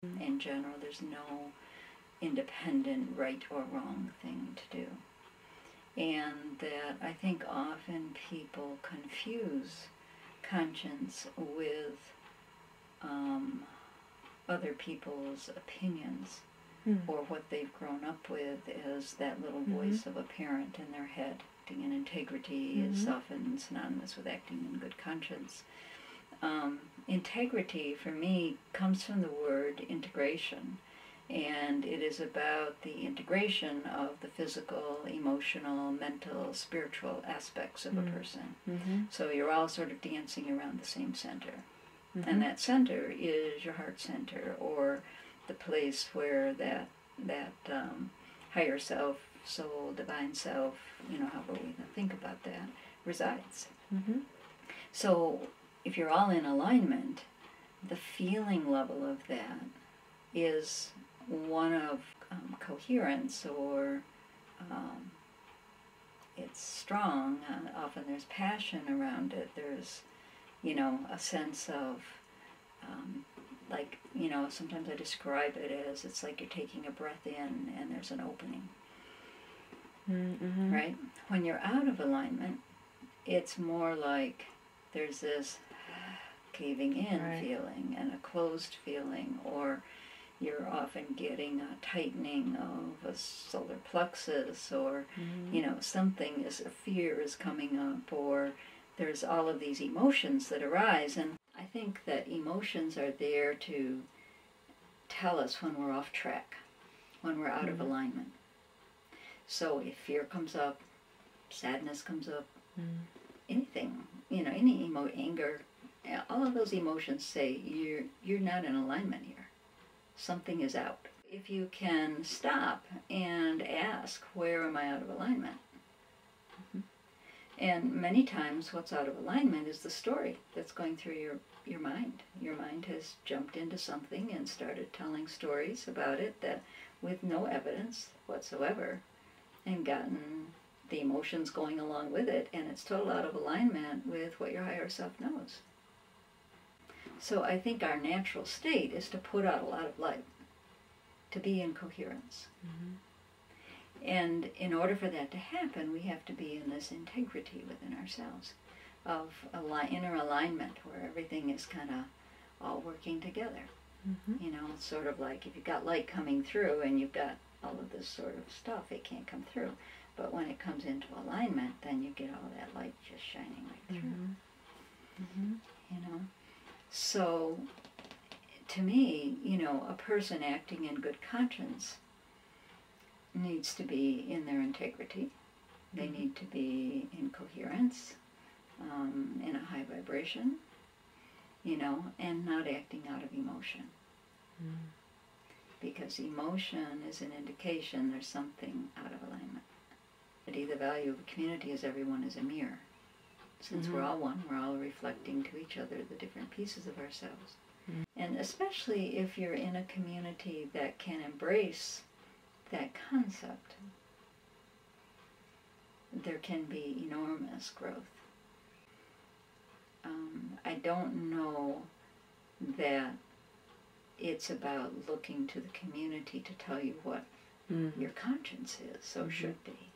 In general, there's no independent right or wrong thing to do. And that I think often people confuse conscience with other people's opinions or what they've grown up with as that little voice of a parent in their head. Acting in integrity is often synonymous with acting in good conscience. Integrity, for me, comes from the word integration, and it is about the integration of the physical, emotional, mental, spiritual aspects of a person. So you're all sort of dancing around the same center. And that center is your heart center, or the place where that higher self, soul, divine self, however we think about that, resides. So if you're all in alignment, the feeling level of that is one of coherence, or it's strong. Often there's passion around it. There's, a sense of, sometimes I describe it as it's like you're taking a breath in and there's an opening. Right? When you're out of alignment, it's more like there's this caving in feeling and a closed feeling, or you're often getting a tightening of a solar plexus, or something is, a fear is coming up, or there's all of these emotions that arise. And I think that emotions are there to tell us when we're off track, when we're out of alignment. So if fear comes up, sadness comes up, anything, any anger, all of those emotions say you're not in alignment here. Something is out. If you can stop and ask, where am I out of alignment? And many times what's out of alignment is the story that's going through your mind. Your mind has jumped into something and started telling stories about it that with no evidence whatsoever, and gotten the emotions going along with it, and it's total out of alignment with what your higher self knows. So I think our natural state is to put out a lot of light, to be in coherence. And in order for that to happen, we have to be in this integrity within ourselves of inner alignment, where everything is kind of all working together. Sort of like if you've got light coming through and you've got all of this sort of stuff, it can't come through. But when it comes into alignment, then you get all that light just shining right through. So to me, a person acting in good conscience needs to be in their integrity. They need to be in coherence, in a high vibration, and not acting out of emotion. Because emotion is an indication there's something out of alignment. The value of a community is everyone is a mirror. Since we're all one, we're all reflecting to each other the different pieces of ourselves. And especially if you're in a community that can embrace that concept, there can be enormous growth. I don't know that it's about looking to the community to tell you what your conscience is, or should be.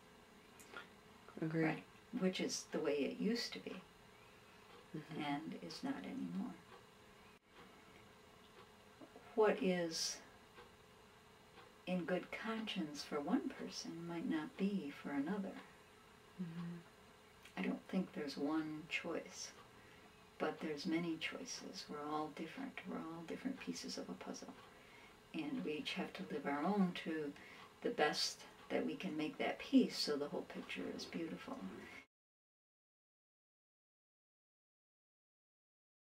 Agreed. Right? Which is the way it used to be, and is not anymore. What is in good conscience for one person might not be for another. I don't think there's one choice, but there's many choices. We're all different. We're all different pieces of a puzzle. And we each have to live our own to the best that we can make that piece so the whole picture is beautiful.